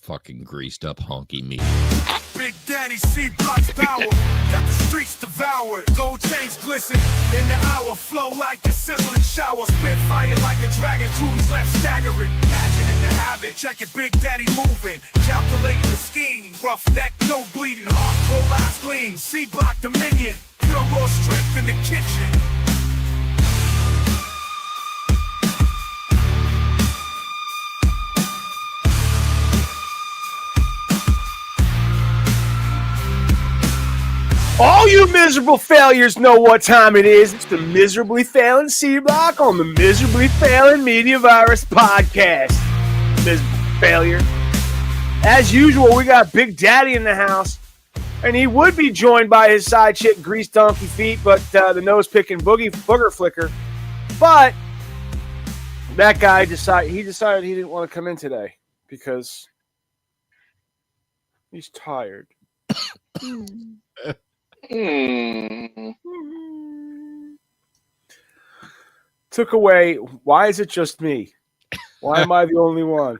fucking greased up honky meat. Big Daddy C blocks power, got the streets devoured. Gold chains glisten in the hour, flow like a sizzling shower. Spit fire like a dragon, crews left staggering. Imagining the habit, check it, Big Daddy moving, calculating the scheme. Rough neck, no bleeding, hardcore eyes gleam. C block dominion, pure raw strength in the kitchen. All you miserable failures know what time it is. It's the Miserably Failing C-Block on the Miserably Failing Media Virus Podcast. Miserable failure. As usual, we got Big Daddy in the house, and he would be joined by his side chick, Grease Donkey Feet, but the nose-picking booger flicker. But that guy decided he didn't want to come in today because he's tired. Took away. Why is it just me? Why am I the only one?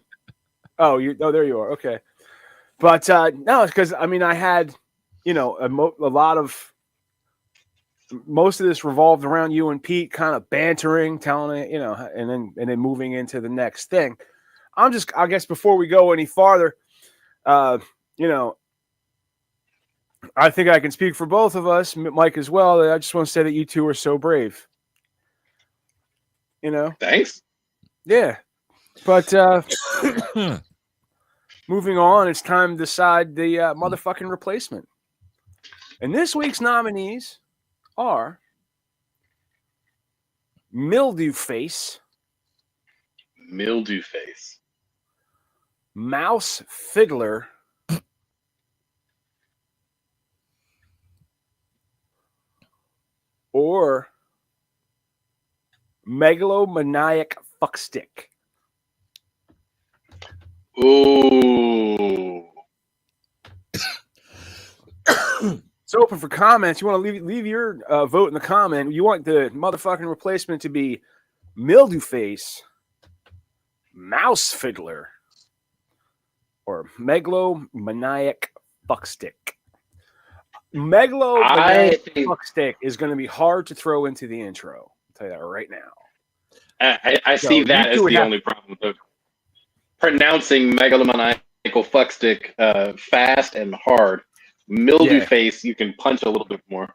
Oh, there you are. Okay, but no, it's because I had, a lot of most of this revolved around you and Pete, kind of bantering, telling it, and then moving into the next thing. I guess before we go any farther, I think I can speak for both of us, Mike as well. I just want to say that you two are so brave. Thanks. Yeah. But moving on, it's time to decide the motherfucking replacement. And this week's nominees are Mildew Face, Mouse Fiddler, or Megalomaniac Fuckstick. Ooh. It's open for comments. You want to leave your vote in the comment. You want the motherfucking replacement to be Mildew Face, Mouse Fiddler, or Megalomaniac Fuckstick. Megalomaniac Fuckstick is going to be hard to throw into the intro. I'll tell you that right now. I see that as the only problem with pronouncing Megalomaniacal Fuckstick fast and hard. Mildew Face, you can punch a little bit more.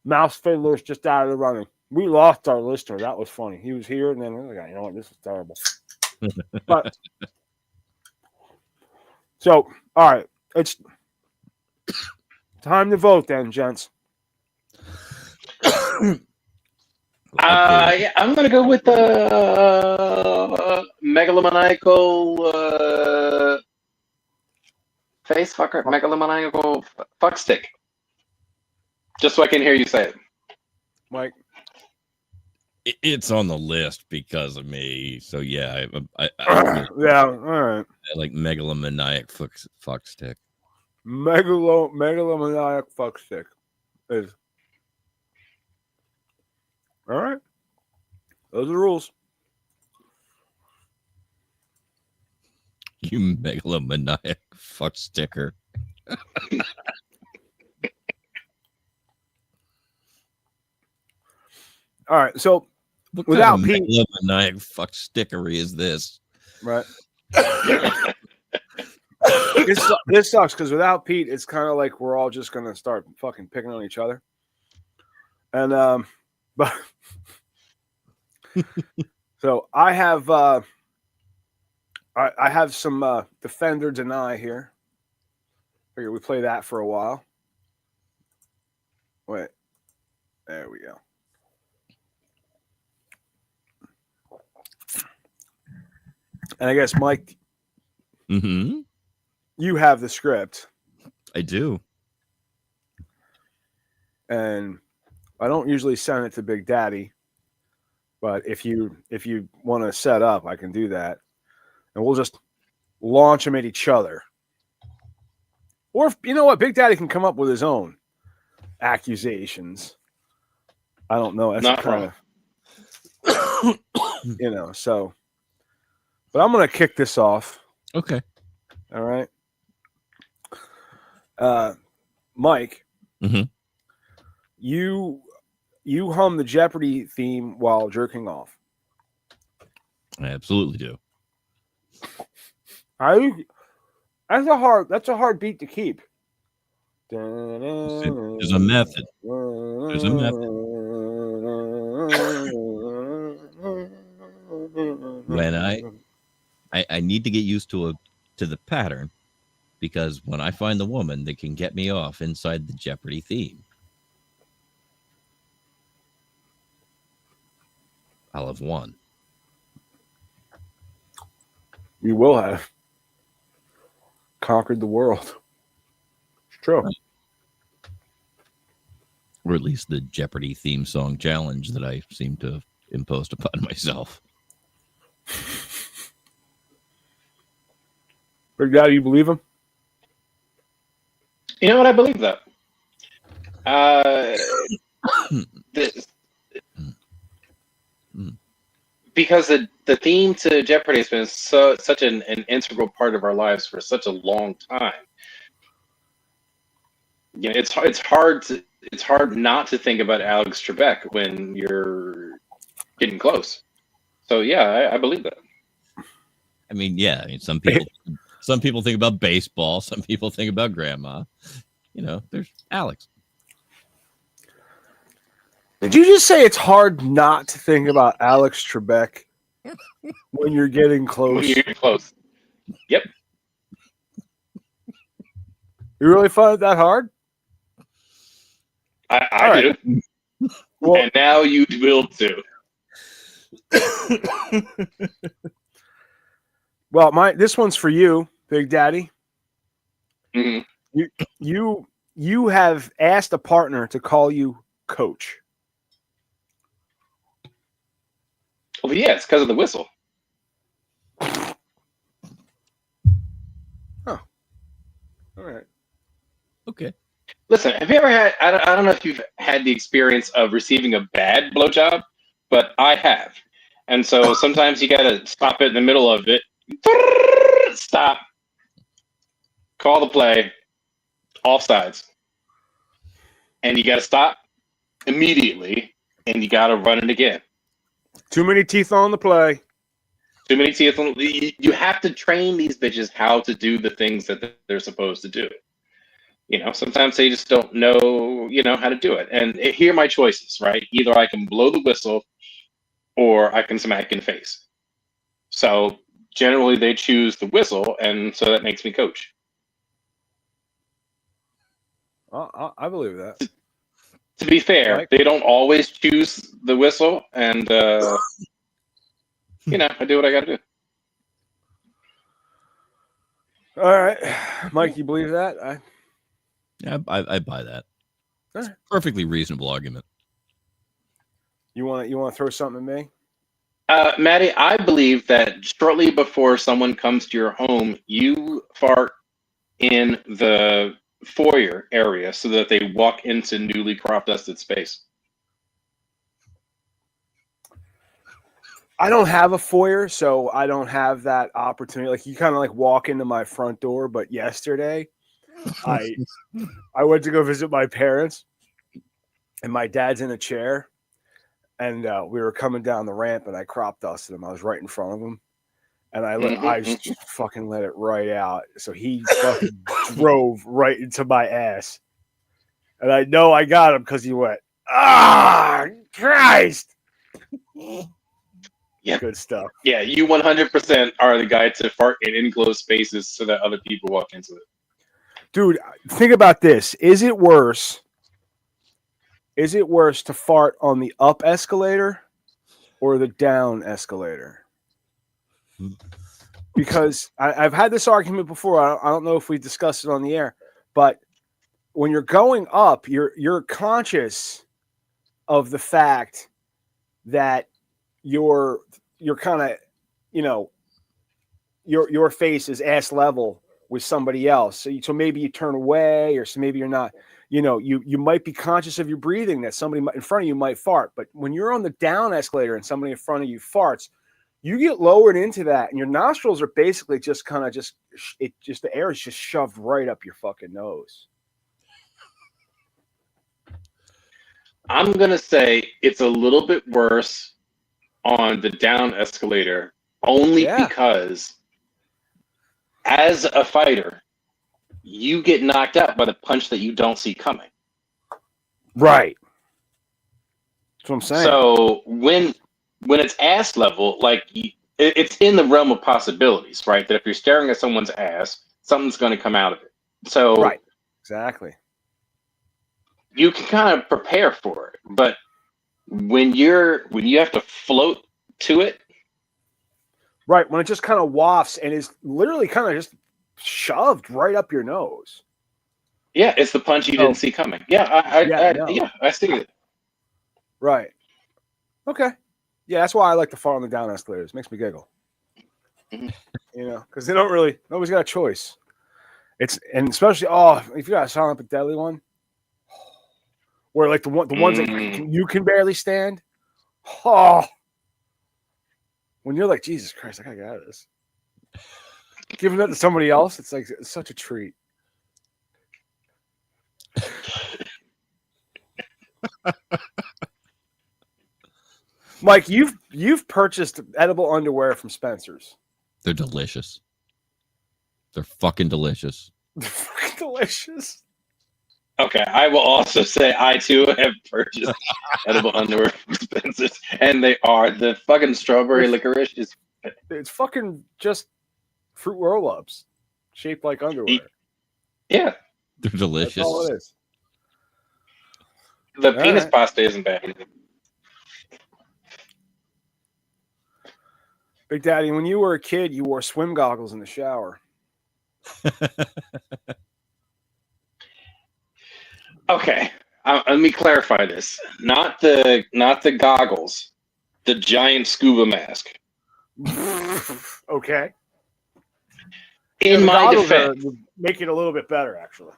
Mouse Fiddler's just out of the running. We lost our listener. That was funny. He was here, and then we got, what, this is terrible. But so, all right, it's time to vote then, gents. Yeah, I'm gonna go with megalomaniacal face fucker, megalomaniacal fuckstick. Just so I can hear you say it, Mike. It's on the list because of me, so yeah, I yeah, all right. I like megalomaniac fuckstick. Megalomaniac fuckstick is all right. Those are the rules. You megalomaniac fucksticker. All right, so what without kind of Pete, megalomaniac fuckstickery is this? Right. This sucks because without Pete, it's kind of like we're all just gonna start fucking picking on each other. And but so I have I have some Defender Deny here. Figure we play that for a while. Wait, there we go. And I guess, Mike, Mm-hmm. you have the script. I do. And I don't usually send it to Big Daddy, but if you want to set up, I can do that. And we'll just launch them at each other. Or, if, you know what, Big Daddy can come up with his own accusations. I don't know. That's Not kind of, so. But I'm going to kick this off. Okay. All right. Mike, you hum the Jeopardy theme while jerking off. I absolutely do. That's a hard beat to keep. There's a method. There's a method. When I need to get used to the pattern, because when I find the woman that can get me off inside the Jeopardy theme, I'll have won. You will have conquered the world. It's true. Right. Or at least the Jeopardy theme song challenge that I seem to have imposed upon myself. Big Daddy, you believe him? You know what? I believe that. Because the theme to Jeopardy has been such an integral part of our lives for such a long time. You know, it's hard not to think about Alex Trebek when you're getting close. So yeah, I believe that. I mean, yeah. I mean, some people think about baseball. Some people think about grandma. You know, there's Alex. Did you just say it's hard not to think about Alex Trebek when you're getting close? When you're getting close. Yep. You really find it that hard? I do. Well, and now you will too. Well, this one's for you, Big Daddy. Mm-hmm. You have asked a partner to call you coach. Well, yeah, it's because of the whistle. Oh. All right. Okay. Listen, have you ever had, I don't know if you've had the experience of receiving a bad blowjob, but I have. And so sometimes you got to stop it in the middle of it. Stop. Call the play. All sides. And you got to stop immediately, and you got to run it again. Too many teeth on the play. Too many teeth on you have to train these bitches how to do the things that they're supposed to do. You know, sometimes they just don't know, how to do it. And here are my choices, right? Either I can blow the whistle or I can smack in the face. So generally they choose the whistle, and so that makes me coach. I believe that. To be fair, they don't always choose the whistle, and I do what I got to do. All right, Mike, you believe that? Yeah, I buy that. It's a perfectly reasonable argument. You want to throw something at me? Maddie, I believe that shortly before someone comes to your home, you fart in the foyer area so that they walk into newly crop dusted space. I don't have a foyer, so I don't have that opportunity. Like, you kind of like walk into my front door, but yesterday I went to go visit my parents, and my dad's in a chair, and we were coming down the ramp, and I crop dusted him. I was right in front of him, and I just fucking let it right out. So he fucking drove right into my ass, and I know I got him because he went, Christ. Yeah, good stuff. Yeah, you 100% are the guy to fart in enclosed spaces so that other people walk into it. Dude, think about this. Is it worse to fart on the up escalator or the down escalator? Because I've had this argument before. I don't know if we discussed it on the air, but when you're going up, you're conscious of the fact that you're kind of, your face is ass level with somebody else. So maybe you turn away, or so maybe you're not, you might be conscious of your breathing, that somebody in front of you might fart. But when you're on the down escalator and somebody in front of you farts, you get lowered into that, and your nostrils are basically just kind of the air is just shoved right up your fucking nose. I'm gonna say it's a little bit worse on the down escalator, only because as a fighter, you get knocked out by the punch that you don't see coming. Right. That's what I'm saying. So when it's ass level, like it's in the realm of possibilities, right? That if you're staring at someone's ass, something's going to come out of it. So right, exactly. You can kind of prepare for it, but when you have to float to it, right? When it just kind of wafts and is literally kind of just shoved right up your nose. Yeah, it's the punch you didn't see coming. Yeah, I see it. Right. Okay. Yeah, that's why I like to fall on the down escalators. It makes me giggle. You know, because they don't really. Nobody's got a choice. And especially if you got a Silent but Deadly one, where like the ones that you can barely stand. Oh, when you're like, Jesus Christ, I gotta get out of this. Giving that to somebody else, it's like it's such a treat. Mike, you've purchased edible underwear from Spencer's. They're delicious. They're fucking delicious. They're fucking delicious. Okay, I will also say I too have purchased edible underwear from Spencer's, and they are the fucking strawberry licorice is. It's fucking just fruit roll-ups shaped like underwear. Yeah, they're delicious. That's all it is. The penis pasta isn't bad. Big Daddy, when you were a kid, you wore swim goggles in the shower. Okay, let me clarify this. Not the goggles, the giant scuba mask. Okay. In my defense, make it a little bit better, actually.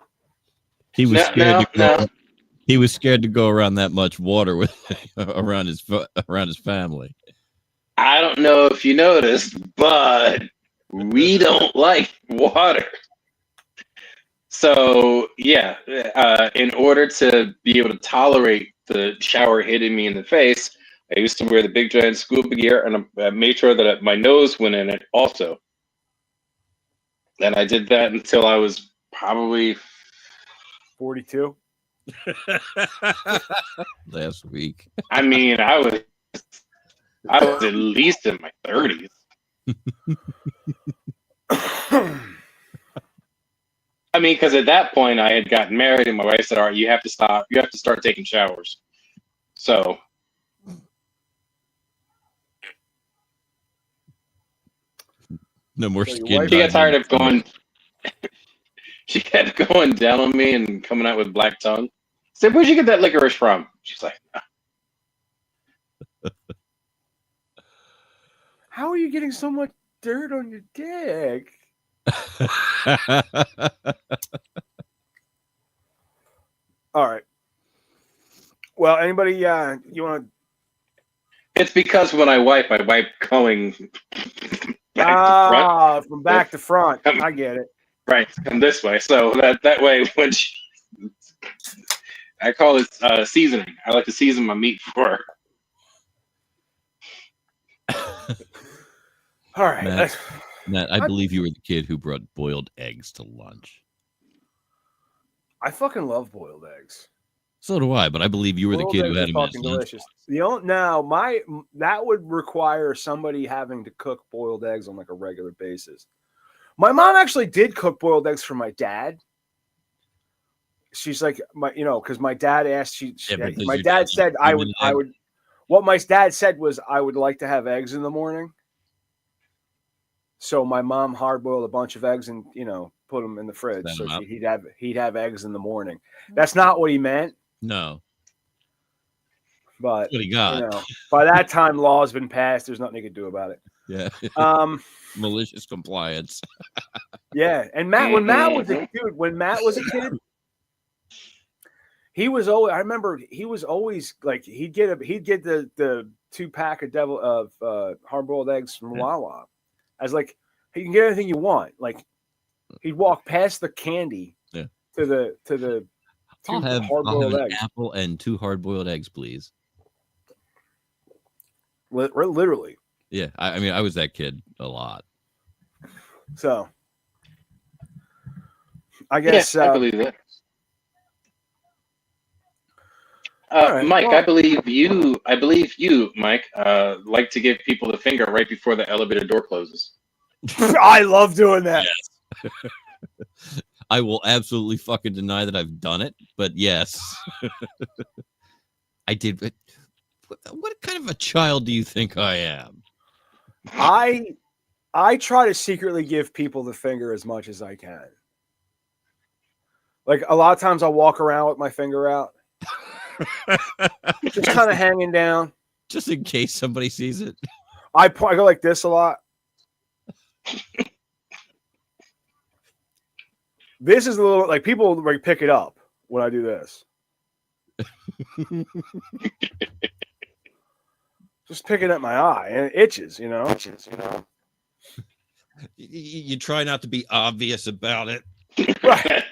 He was scared to go. He was scared to go around that much water with around his family. I don't know if you noticed, but we don't like water. So yeah, in order to be able to tolerate the shower hitting me in the face, I used to wear the big giant scuba gear, and I made sure that my nose went in it also. And I did that until I was probably 42. Last week. I mean, I was at least in my 30s. I mean, because at that point I had gotten married, and my wife said, "All right, you have to stop. You have to start taking showers." So, no more skin. She got tired of going. She kept going down on me and coming out with black tongue. I said, "Where'd you get that licorice from?" She's like, "How are you getting so much dirt on your dick?" All right. Well, anybody, you want to? It's because when I wipe going back to front. From back to front. I get it. Right, and this way. So that way, when I call it seasoning. I like to season my meat for her. All right. Matt, I believe you were the kid who brought boiled eggs to lunch. I fucking love boiled eggs. So do I, but I believe you were the kid who had them as lunch. Delicious. That would require somebody having to cook boiled eggs on like a regular basis. My mom actually did cook boiled eggs for my dad. She's like, because my dad asked. My dad said I would. What my dad said was I would like to have eggs in the morning. So my mom hard boiled a bunch of eggs and put them in the fridge, so he'd have eggs in the morning. That's not what he meant. No. But that's what he got. By that time, law's been passed. There's nothing you can do about it. Yeah. Malicious compliance. Yeah, and when Matt was a kid, He was always. I remember he was always like he'd get the 2-pack of hard-boiled eggs from Wawa. As like you can get anything you want. Like he'd walk past the candy to the I'll have hard-boiled an eggs. apple and 2 hard-boiled eggs, please. Literally. Yeah, I mean, I was that kid a lot. So, I guess I believe that. right, Mike, well, I believe you, Mike, like to give people the finger right before the elevator door closes. I love doing that. Yes. I will absolutely fucking deny that I've done it, but yes, I did. But what kind of a child do you think I am? I try to secretly give people the finger as much as I can. Like a lot of times I'll walk around with my finger out. Just kind of hanging down. Just in case somebody sees it. I go like this a lot. This is a little like people like pick it up when I do this. Just picking at my eye and it itches, you know. You try not to be obvious about it. Right.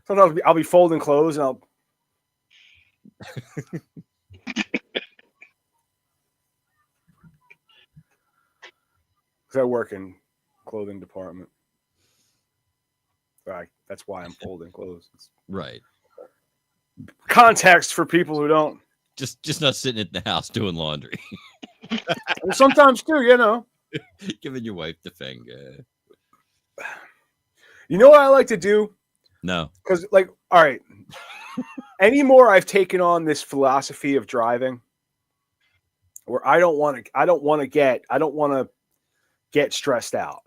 Sometimes I'll be folding clothes and I'll. Because I work in clothing department. Right. That's why I'm folding clothes. Right. Context for people who don't. Just not sitting at the house doing laundry. And sometimes too, you know. Giving your wife the finger. You know what I like to do? No. Because, like, all right. Anymore, I've taken on this philosophy of driving where I don't want to get stressed out.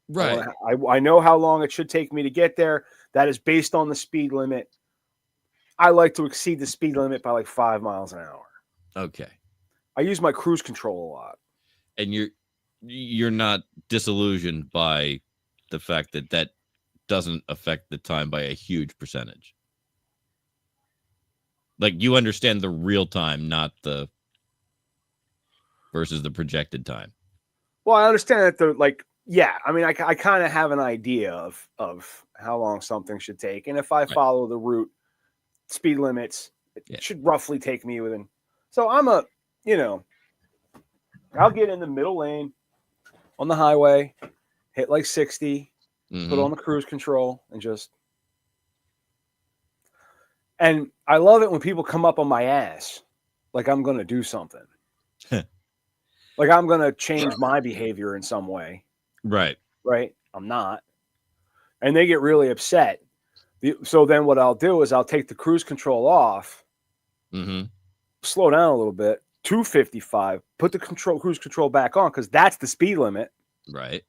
Right. I know how long it should take me to get there. That is based on the speed limit. I like to exceed the speed limit by like 5 miles an hour. Okay. I use my cruise control a lot. And you're not disillusioned by the fact that doesn't affect the time by a huge percentage. Like you understand the real time, not the versus the projected time. Well, I understand that I mean, I kind of have an idea of how long something should take. And if I follow the route, speed limits, it should roughly take me within. So I'll get in the middle lane on the highway, hit like 60, put on the cruise control and just. And I love it when people come up on my ass like I'm going to do something. Like I'm going to change my behavior in some way. Right. Right. I'm not. And they get really upset. So then what I'll do is I'll take the cruise control off, slow down a little bit, 255, put the cruise control back on because that's the speed limit. Right.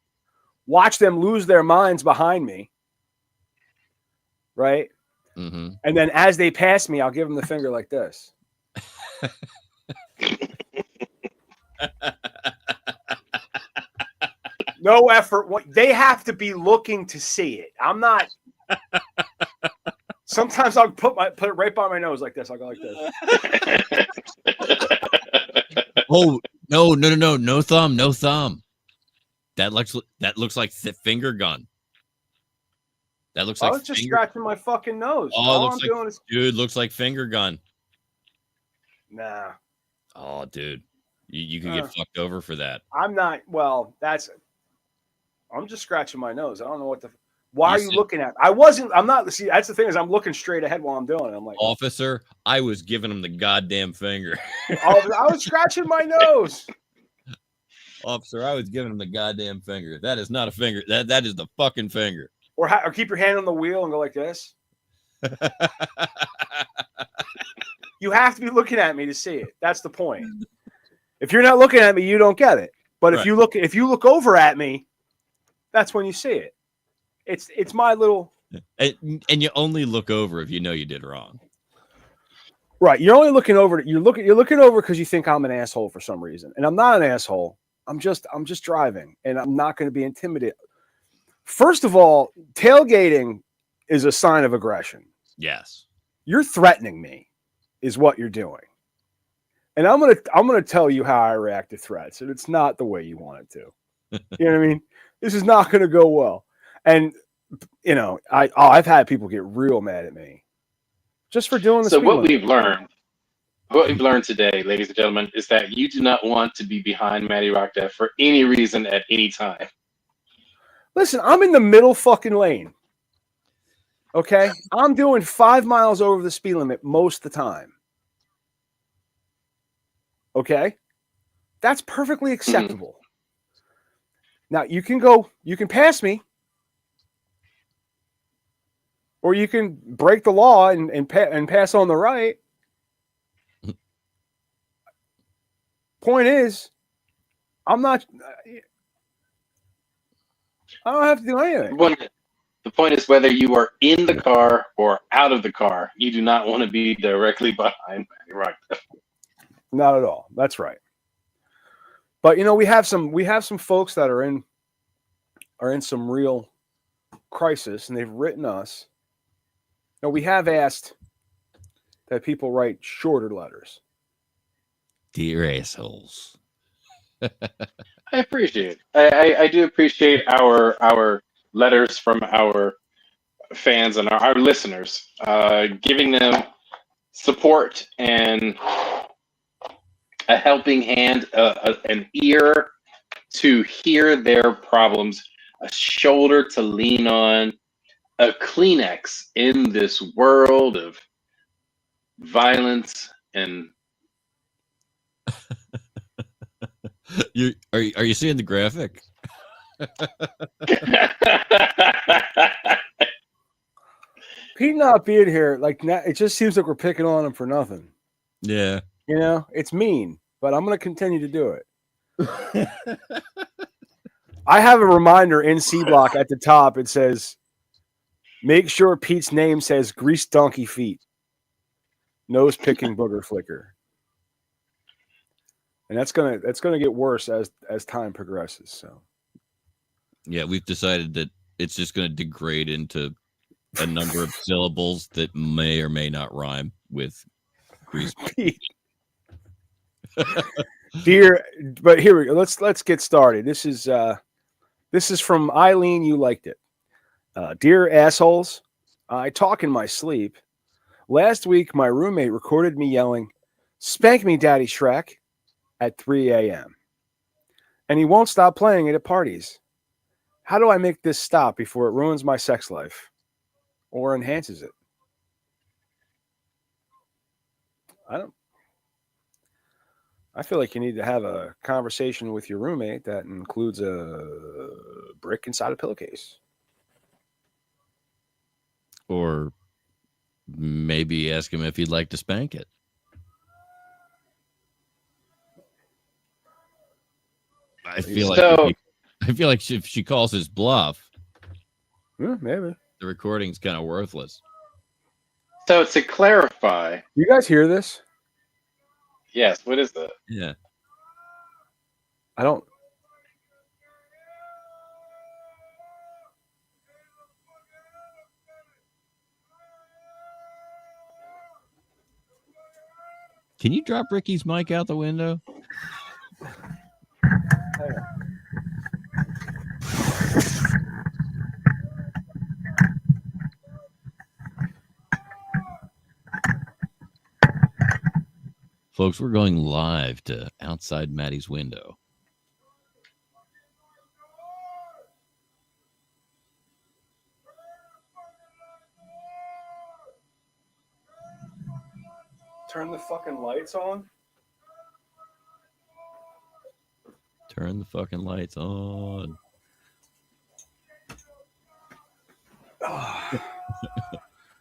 Watch them lose their minds behind me. Right. And then as they pass me, I'll give them the finger like this. No effort. They have to be looking to see it. I'm not. Sometimes I'll put it right by my nose like this. I'll go like this. Oh no thumb. That looks like finger gun. That looks like. I was just scratching my fucking nose. Oh, looks like finger gun. Nah. Oh, dude, you can get fucked over for that. I'm not. Well, I'm just scratching my nose. I don't know what the. Why are you looking at? I'm not. See, that's the thing is I'm looking straight ahead while I'm doing it. I'm like, officer, I was giving him the goddamn finger. I was scratching my nose. Officer, I was giving him the goddamn finger. That is not a finger. That is the fucking finger. Or keep your hand on the wheel and go like this. You have to be looking at me to see it. That's the point. If you're not looking at me, you don't get it. But if you look over at me, that's when you see it. It's my little. And you only look over if you know you did wrong. Right. You're only looking over. You're looking over because you think I'm an asshole for some reason, and I'm not an asshole. I'm just driving, and I'm not going to be intimidated. First of all, tailgating is a sign of aggression. Yes. You're threatening me is what you're doing. And I'm gonna tell you how I react to threats, and it's not the way you want it to. You know what I mean? This is not gonna go well. And you know, I've had people get real mad at me just for doing the So speed what limit. what we've learned today, ladies and gentlemen, is that you do not want to be behind Maddie Rock Death for any reason at any time. Listen, I'm in the middle fucking lane. Okay? I'm doing 5 miles over the speed limit most of the time. Okay? That's perfectly acceptable. Now, you can pass me, or you can break the law and pass on the right. Point is, I don't have to do anything. The point is whether you are in the car or out of the car, you do not want to be directly behind Maddie Rock Death. Not at all. That's right. But you know, we have some folks that are in some real crisis, and they've written us. Now, we have asked that people write shorter letters. Dear assholes. I appreciate it. I do appreciate our letters from our fans and our listeners, giving them support and a helping hand, an ear to hear their problems, a shoulder to lean on, a Kleenex in this world of violence and. Are you seeing the graphic? Pete not being here, like, it just seems like we're picking on him for nothing. Yeah. You know, it's mean, but I'm going to continue to do it. I have a reminder in C Block at the top. It says, make sure Pete's name says greased donkey feet. Nose picking booger flicker. And that's gonna get worse as time progresses. So yeah, we've decided that it's just gonna degrade into a number of syllables that may or may not rhyme with grease. Dear, but here we go. Let's get started. This is from Eileen. You liked it. Dear assholes, I talk in my sleep. Last week, my roommate recorded me yelling, "Spank me, Daddy Shrek," at 3 a.m. And he won't stop playing it at parties. How do I make this stop before it ruins my sex life or enhances it? I feel like you need to have a conversation with your roommate that includes a brick inside a pillowcase. Or maybe ask him if he'd like to spank it. I feel like if she calls his bluff, maybe the recording's kind of worthless. So to clarify, you guys hear this? Yes. What is that? Yeah. I don't. Can you drop Ricky's mic out the window? Folks, we're going live to outside Maddie's window. Turn the fucking lights on. Turn the fucking lights on.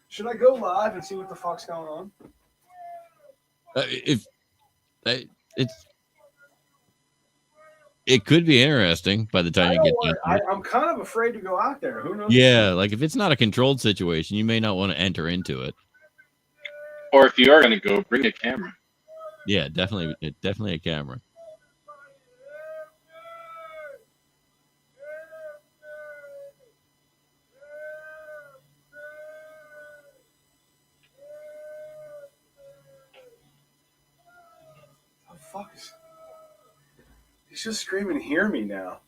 Should I go live and see what the fuck's going on? It could be interesting by the time you get done. I'm kind of afraid to go out there. Who knows? Yeah, like if it's not a controlled situation, you may not want to enter into it. Or if you are going to go, bring a camera. Yeah, definitely a camera. He's just screaming, "Hear me now."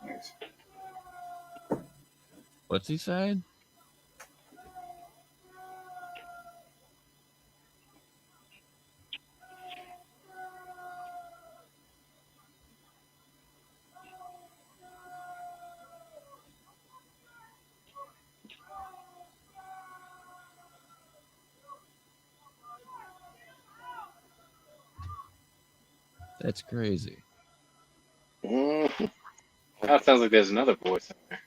Nice. What's he saying? That's crazy. That sounds like there's another voice in there.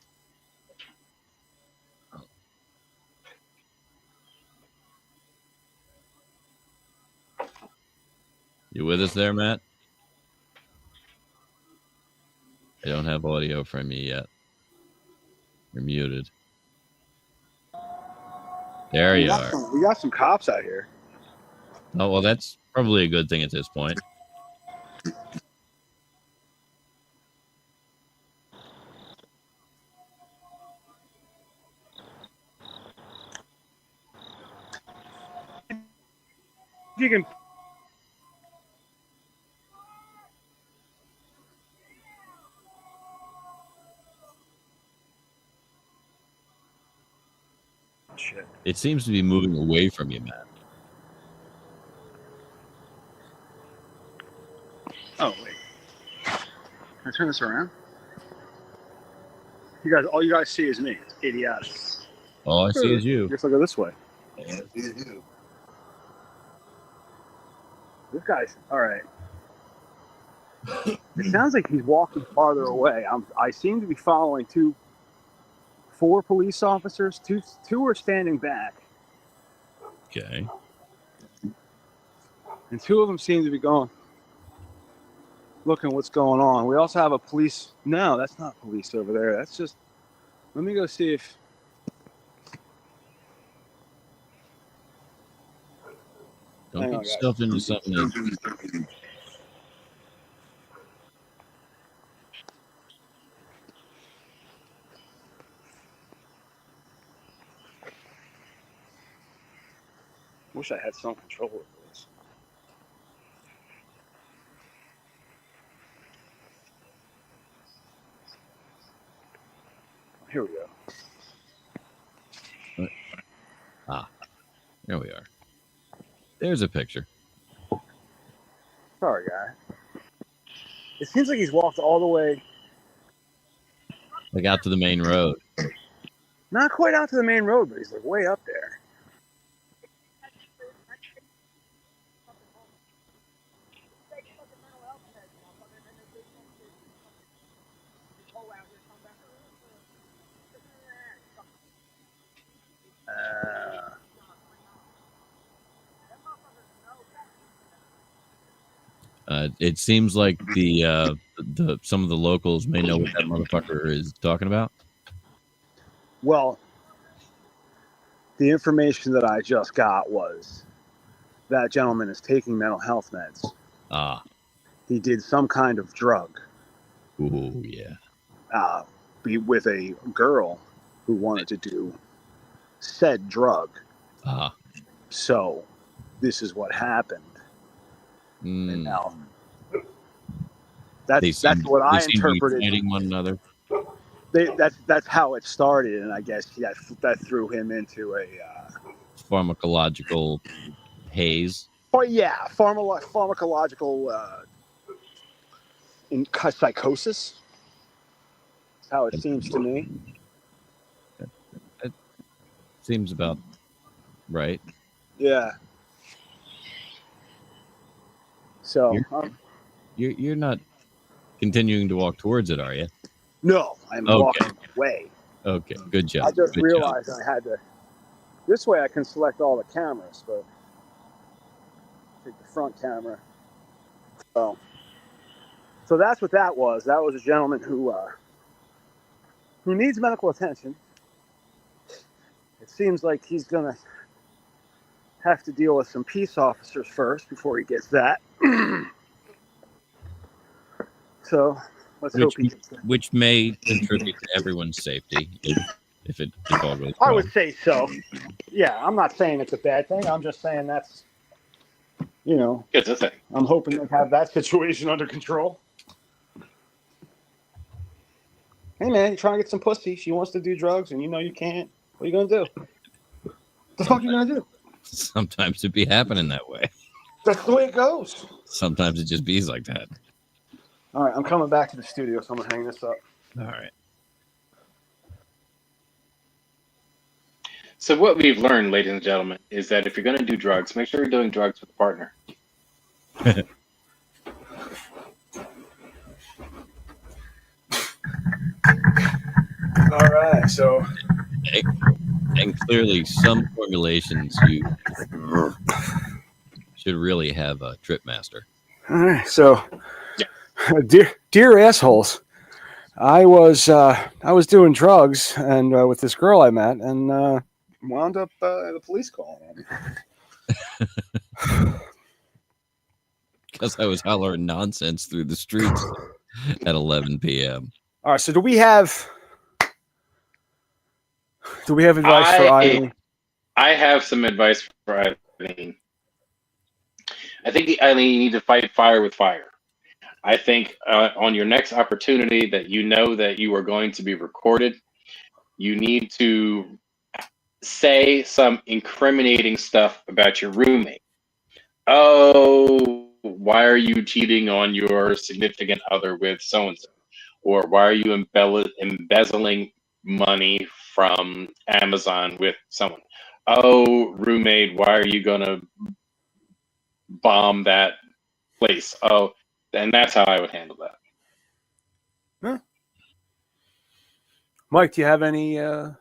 You with us there, Matt? I don't have audio from you yet. You're muted. There you are. We got some cops out here. Oh, well, that's probably a good thing at this point. You can. Shit. It seems to be moving away from you, Matt. Oh wait. Can I turn this around? You guys, all you guys see is me. It's idiotic. All I see is you. Just look this way. Yeah, I see you. This guy's all right. It sounds like he's walking farther away. I seem to be following four police officers. Two are standing back, Okay. and two of them seem to be going, looking what's going on. We also have a police. No, that's not police over there. That's just. Let me go see if. Don't get yourself into something else. Wish I had some control over this. Here we go. There we are. There's a picture. Sorry, guy. It seems like he's walked all the way. Like out to the main road. Not quite out to the main road, but he's like way up there. It seems like the some of the locals may know what that motherfucker is talking about. Well, the information that I just got was that gentleman is taking mental health meds. He did some kind of drug. Ooh, yeah. Be with a girl who wanted to do said drug. So this is what happened. And now that's what I interpreted. Fighting one another. That's how it started, and I guess that threw him into a pharmacological haze. Oh yeah, pharmacological in psychosis. That's how it seems to me. It seems about right. Yeah. So you're not continuing to walk towards it, are you? No, I'm walking away. Okay, good job. I just realized I had to. This way, I can select all the cameras, but take the front camera. So that's what that was. That was a gentleman who needs medical attention. It seems like he's gonna have to deal with some peace officers first before he gets that. So let's hope he gets that. Which may contribute to everyone's safety if all goes I well. would say so. Yeah, I'm not saying it's a bad thing. I'm just saying that's, It's a thing. I'm hoping they have that situation under control. Hey, man, you're trying to get some pussy. She wants to do drugs, and you can't. What are you going to do? What the fuck are you going to do? Sometimes it be happening that way. That's the way it goes. Sometimes it just bees like that. All right, I'm coming back to the studio, so I'm going to hang this up. All right. So what we've learned, ladies and gentlemen, is that if you're going to do drugs, make sure you're doing drugs with a partner. All right, so. And clearly, some formulations you should really have a trip master. All right, so, dear assholes, I was doing drugs and with this girl I met, and wound up the police calling on me. Because I was hollering nonsense through the streets at 11 p.m. All right, so do we have advice for Eileen? I have some advice for Eileen. I think, Eileen, you need to fight fire with fire. I think on your next opportunity that that you are going to be recorded, you need to say some incriminating stuff about your roommate. Oh, why are you cheating on your significant other with so-and-so? Or why are you embezzling money from Amazon with someone? Oh, roommate, why are you going to bomb that place? Oh, and that's how I would handle that. Huh. Mike, do you have any other?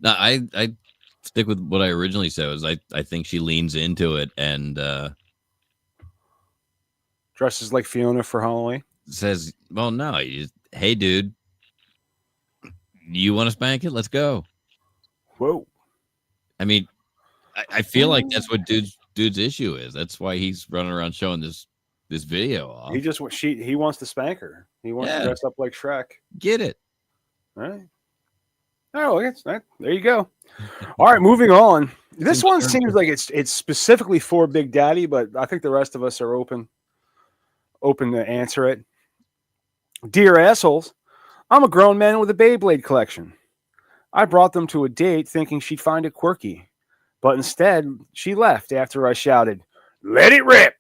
No, I stick with what I originally said. Was I think she leans into it and Dresses like Fiona for Halloween. Says, "Well, no, hey, dude, you want to spank it? Let's go." Whoa! I mean, I feel like that's what dude's issue is. That's why he's running around showing this video off. He wants to spank her. He wants to dress up like Shrek. Get it? All right. Oh, there you go. All right, moving on. This one seems like it's specifically for Big Daddy, but I think the rest of us are open to answer it. Dear assholes, I'm a grown man with a Beyblade collection. I brought them to a date thinking she'd find it quirky, but instead she left after I shouted, "Let it rip!"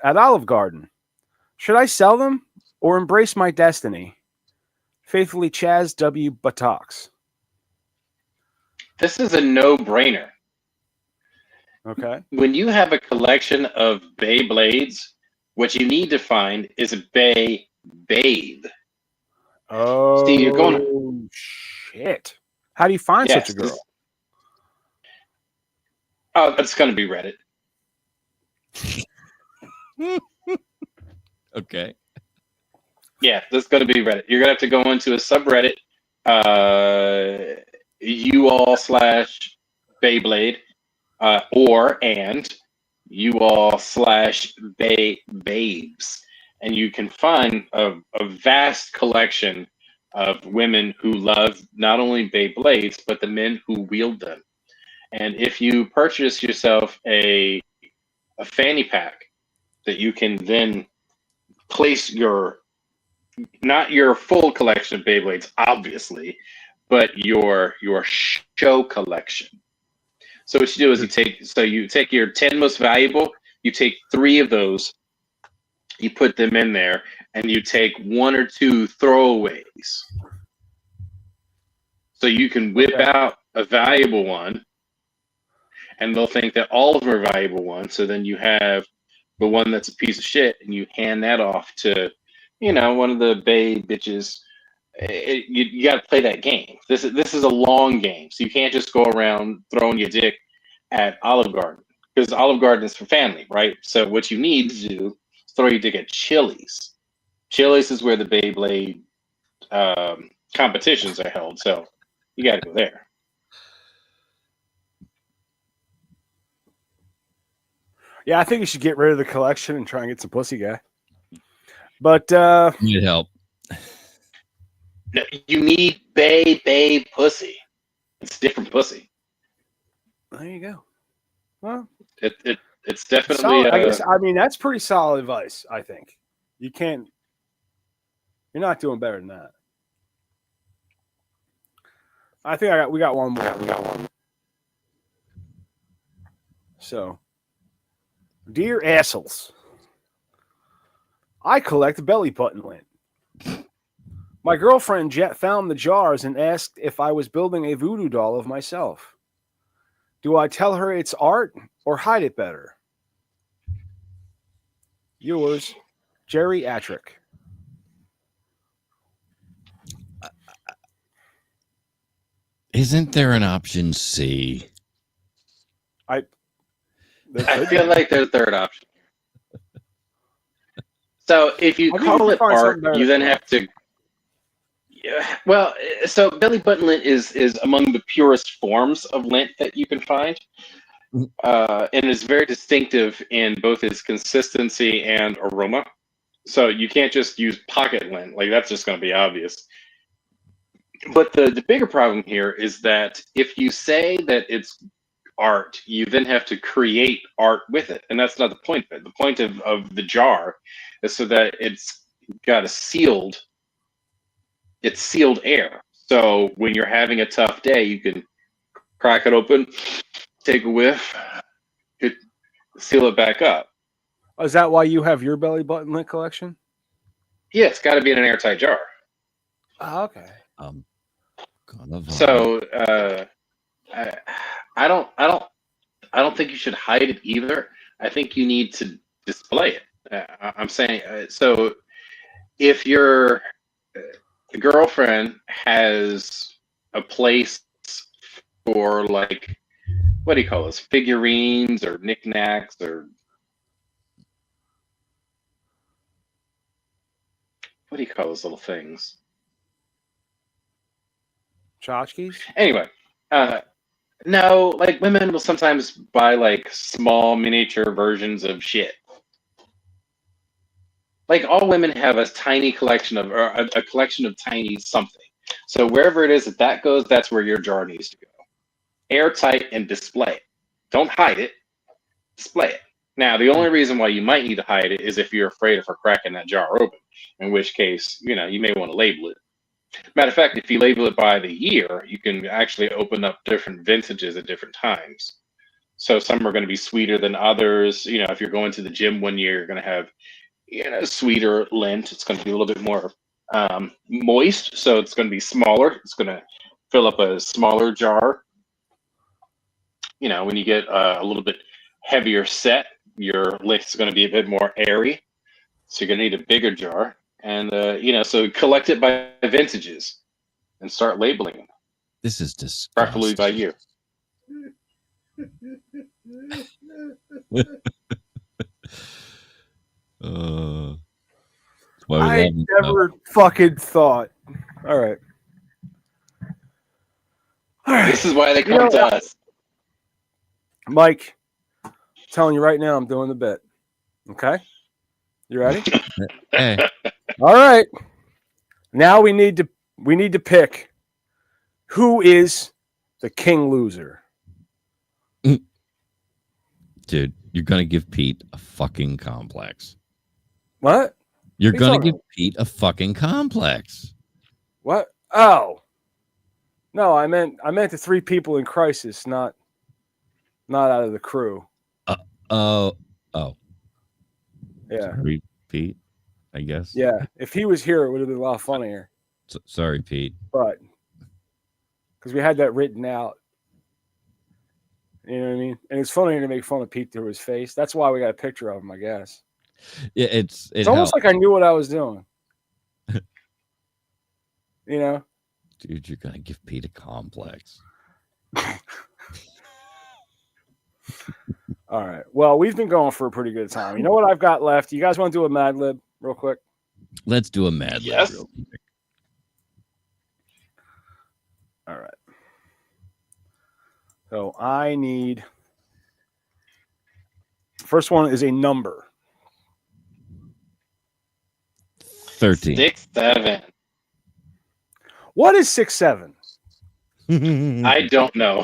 at Olive Garden. Should I sell them or embrace my destiny? Faithfully, Chaz W. Buttocks. This is a no-brainer. Okay. When you have a collection of Beyblades, what you need to find is a babe. Oh, see, you're going. Shit! How do you find such a girl? Oh, it's going to be Reddit. Okay. Yeah, that's going to be Reddit. You're going to have to go into a subreddit, /Beyblade, and /Babes, and you can find a vast collection of women who love not only Beyblades but the men who wield them. And if you purchase yourself a fanny pack that you can then place not your full collection of Beyblades, obviously, but your show collection. So what you do is you take your 10 most valuable, you take 3 of those, you put them in there, and you take 1 or 2 throwaways. So you can whip out a valuable one, and they'll think that all of them are valuable ones. So then you have the one that's a piece of shit, and you hand that off to, one of the bae bitches. You got to play that game. This is a long game, so you can't just go around throwing your dick at Olive Garden, because Olive Garden is for family, right? So what you need to do is throw your dick at Chili's. Chili's is where the Beyblade competitions are held, so you got to go there. Yeah, I think you should get rid of the collection and try and get some pussy, guy. But Need help. No, you need bae pussy. It's different pussy. there you go. Well, It's definitely. solid, I guess. I mean, that's pretty solid advice. I think you can't. You're not doing better than that. I think we got one more. We got one. So, dear assholes, I collect belly button lint. My girlfriend Jet found the jars and asked if I was building a voodoo doll of myself. Do I tell her it's art or hide it better? Yours, Jerry Atrick. Isn't there an option C? I feel like there's a third option. So if you call it art, you then have to. Yeah, well, so belly button lint is among the purest forms of lint that you can find, and is very distinctive in both its consistency and aroma. So you can't just use pocket lint; like that's just going to be obvious. But the bigger problem here is that if you say that it's art, you then have to create art with it, and that's not the point of it. The point of the jar is so that it's got it's sealed air. So when you're having a tough day, you can crack it open, take a whiff, seal it back up. Oh, is that why you have your belly button lint collection? Yeah, it's got to be in an airtight jar. Oh, okay. So I don't think you should hide it either. I think you need to display it. I'm saying so if your girlfriend has a place for, like, what do you call this, figurines or knickknacks or what do you call those little things? Tchotchkes? Anyway, no, like women will sometimes buy like small miniature versions of shit. Like all women have a tiny collection of, or a collection of tiny something. So wherever it is that goes, that's where your jar needs to go. Airtight and display it. Don't hide it. Display it. Now, the only reason why you might need to hide it is if you're afraid of her cracking that jar open, in which case, you may want to label it. Matter of fact, if you label it by the year, you can actually open up different vintages at different times. So some are going to be sweeter than others. If you're going to the gym one year, you're going to have sweeter lint. It's going to be a little bit more moist, so it's going to be smaller. It's going to fill up a smaller jar. When you get a little bit heavier set, your lint is going to be a bit more airy, so you're going to need a bigger jar. And so collect it by vintages and start labeling them. This is disgusting. Preferably by year. I never fucking thought. All right. This is why they come to us. Mike, I'm telling you right now, I'm doing the bit. Okay? You ready? Hey. All right. Now we need to pick who is the king loser. Dude, you're gonna give Pete a fucking complex. What? You're gonna give Pete a fucking complex. What? Oh. No, I meant the three people in crisis, not out of the crew. Oh. Yeah. Sorry, Pete, I guess. Yeah. If he was here, it would have been a lot funnier. Sorry, Pete. But because we had that written out. You know what I mean? And it's funnier to make fun of Pete through his face. That's why we got a picture of him, I guess. Yeah, it's almost like I knew what I was doing. Dude, you're gonna give Pete a complex. All right. Well, we've been going for a pretty good time. You know what I've got left? You guys want to do a Mad Lib real quick? Let's do a Mad Lib real quick. All right. So I need First one is a number. 13. 6, 7. What is 6, 7? I don't know.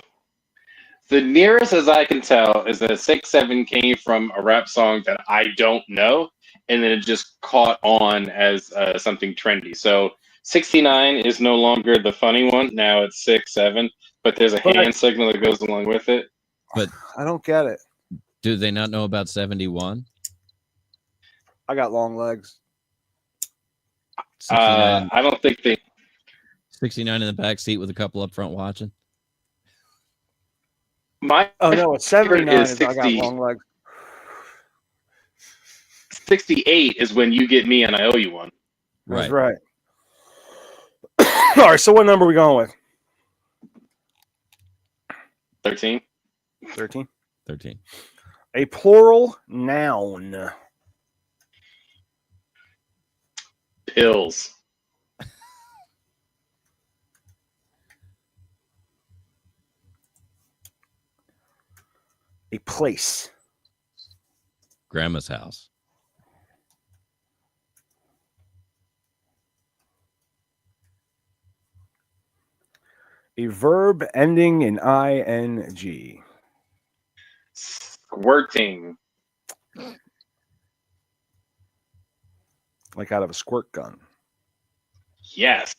The nearest as I can tell is that 6, 7 came from a rap song that I don't know, and then it just caught on as something trendy. So 69 is no longer the funny one. Now it's 6, 7, but there's a hand signal that goes along with it. But I don't get it. Do they not know about 71? I got long legs. 69, I don't think they. 69 in the back seat with a couple up front watching. It's 79. Is I got long legs. 68 is when you get me and I owe you one. That's right. All right. So what number are we going with? 13. 13. 13. A plural noun. Pills. A place. Grandma's house. A verb ending in ing. Squirting. Like out of a squirt gun. Yes.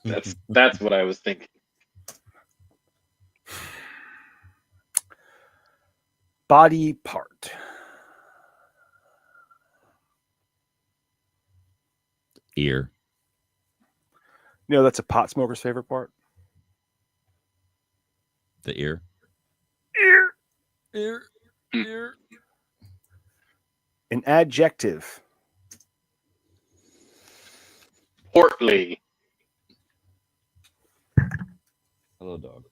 That's what I was thinking. Body part. Ear. You know, that's a pot smoker's favorite part. The ear. Ear. An adjective. Portly. Hello, dog.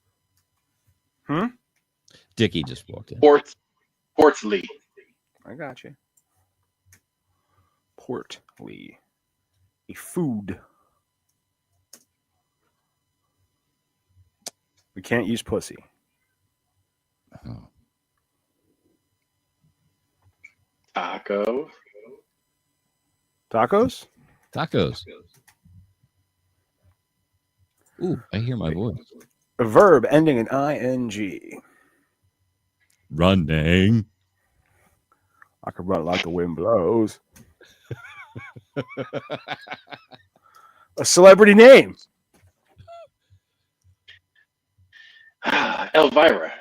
Hmm? Dickie just walked in. Portly. I got you. Portly. A food. We can't use pussy. Oh. Taco. Tacos? Tacos. Ooh, I hear my voice. A verb ending in ing. Running. I could run like the wind blows. A celebrity name. Elvira.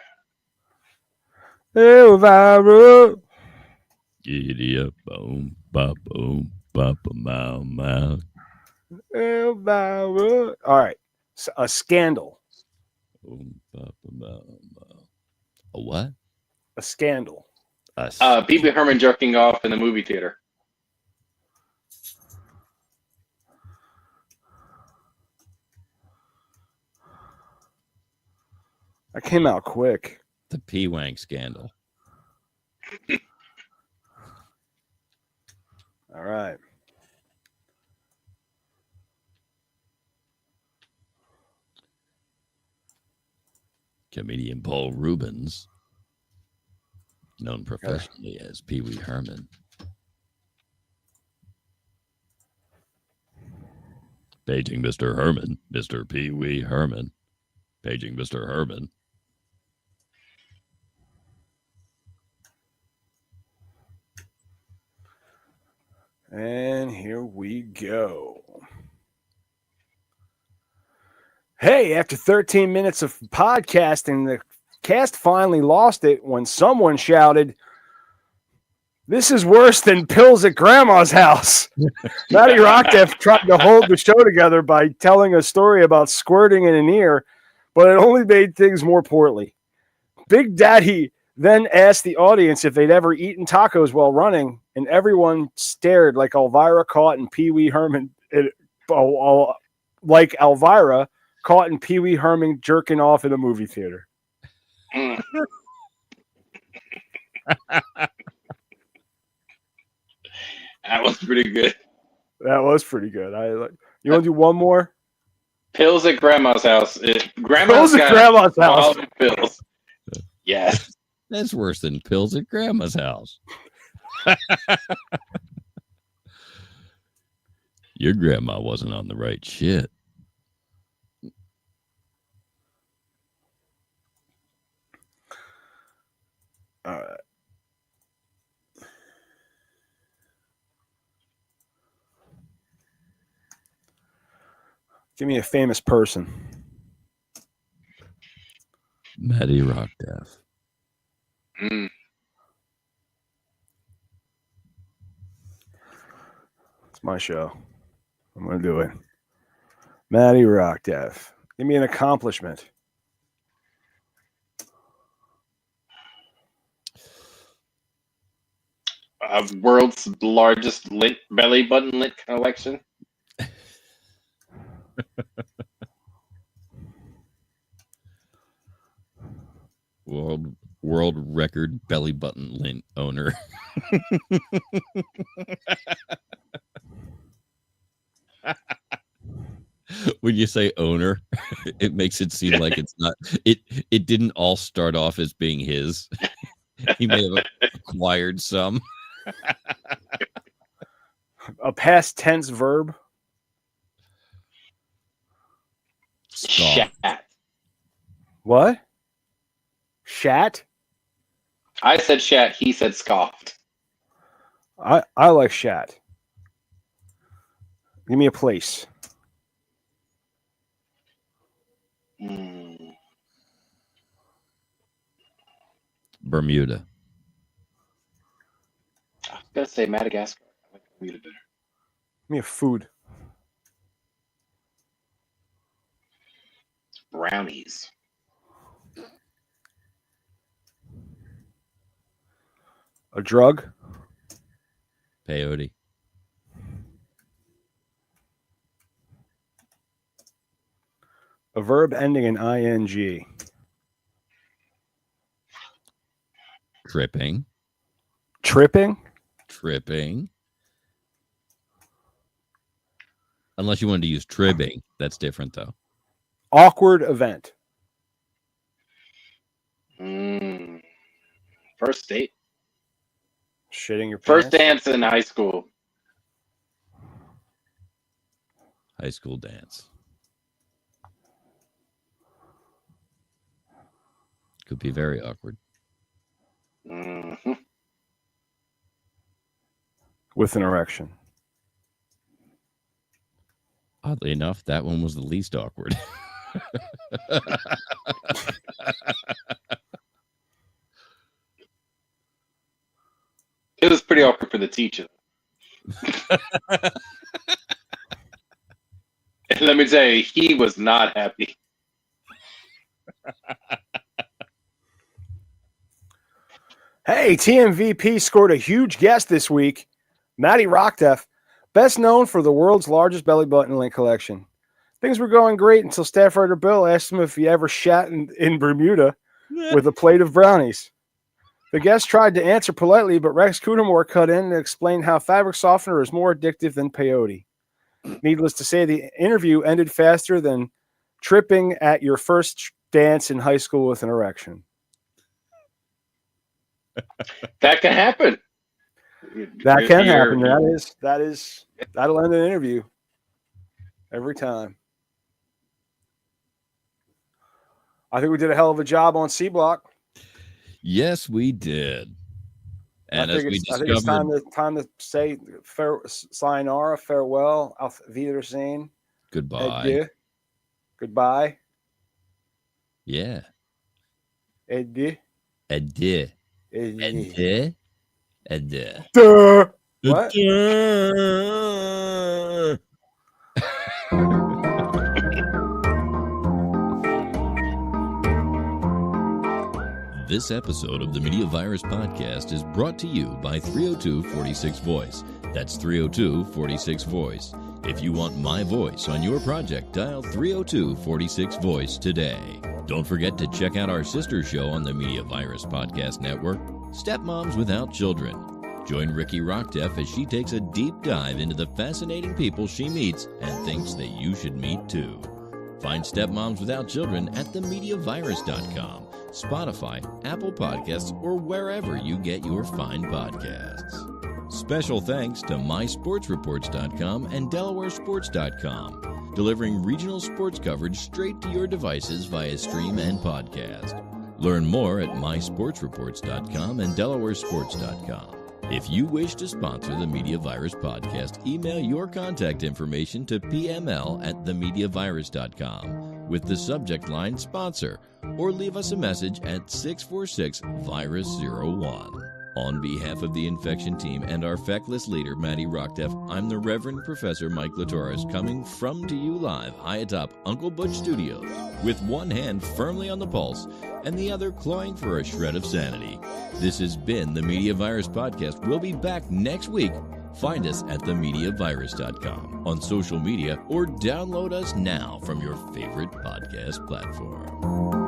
Elvira. Giddy up, boom, bop, mow, mow. Elvira. All right. A scandal. Boom, bop, mow, mow. A what? A scandal. Pee Wee Herman jerking off in the movie theater. That came out quick. The P-Wank scandal. All right. Comedian Paul Rubens, known professionally as Pee Wee Herman. Paging Mr. Herman, Mr. Pee Wee Herman. Paging Mr. Herman. And here we go. Hey, after 13 minutes of podcasting, the cast finally lost it when someone shouted, "This is worse than pills at grandma's house." Matty Rockdeff tried to hold the show together by telling a story about squirting in an ear, but it only made things more poorly. Big Daddy then asked the audience if they'd ever eaten tacos while running, and everyone stared like Elvira caught in Pee Wee Herman, like Elvira caught in Pee Wee Herman jerking off in a movie theater. That was pretty good. That was pretty good. You want to do one more? Pills at grandma's house. Pills at grandma's house. Pills. Yes. That's worse than pills at grandma's house. Your grandma wasn't on the right shit. All right. Give me a famous person. Maddie Rockdeath. It's my show. I'm going to do it. Maddie Rockdeath. Give me an accomplishment. World's largest lint belly button lint collection. World record belly button lint owner. When you say owner, it makes it seem like it's not. It didn't all start off as being his. He may have acquired some. A past tense verb. Shat. What? Shat? I said shat. He said scoffed. I like shat. Give me a place. Bermuda. I was gonna say Madagascar. I like Bermuda better. Give me a food. Brownies. A drug. Peyote. A verb ending in ing. Tripping. Tripping. Tripping. Unless you wanted to use tribbing. That's different, though. Awkward event. First date. Shitting your pants. First dance in high school. High school dance. Could be very awkward. With an erection. Oddly enough, that one was the least awkward. It was pretty awkward for the teacher. And let me tell you, he was not happy. Hey, TMVP scored a huge guest this week. Maddie Rockdeath, best known for the world's largest belly button lint collection. Things were going great until staff writer Bill asked him if he ever shat in Bermuda with a plate of brownies. The guest tried to answer politely, but Rex Kudamore cut in and explained how fabric softener is more addictive than peyote. Needless to say, the interview ended faster than tripping at your first dance in high school with an erection. That can happen. That can happen. That'll end an interview every time. I think we did a hell of a job on C Block. Yes, we did. And as we discovered, I think it's time to say sayonara, farewell, auf Wiedersehen. Goodbye. Adieu. Goodbye. Yeah. Adieu. Adieu. Adieu. Adieu. Duh. What? This episode of the Media Virus Podcast is brought to you by 302-46 Voice. That's 302-46 Voice. If you want my voice on your project, dial 302-46 Voice today. Don't forget to check out our sister show on the Media Virus Podcast Network, Stepmoms Without Children. Join Ricky Rockdeath as she takes a deep dive into the fascinating people she meets and thinks that you should meet too. Find Stepmoms Without Children at themediavirus.com. Spotify, Apple Podcasts, or wherever you get your fine podcasts. Special thanks to mysportsreports.com and delawaresports.com, delivering regional sports coverage straight to your devices via stream and podcast. Learn more at mysportsreports.com and delawaresports.com. If you wish to sponsor the Media Virus Podcast, email your contact information to pml@themediavirus.com with the subject line sponsor, or leave us a message at 646-VIRUS01. On behalf of the infection team and our feckless leader, Maddie Rockdeff, I'm the Reverend Professor Mike Latoris, coming from to you live high atop Uncle Butch Studios, with one hand firmly on the pulse and the other clawing for a shred of sanity. This has been the Media Virus Podcast. We'll be back next week. Find us at themediavirus.com, on social media, or download us now from your favorite podcast platform.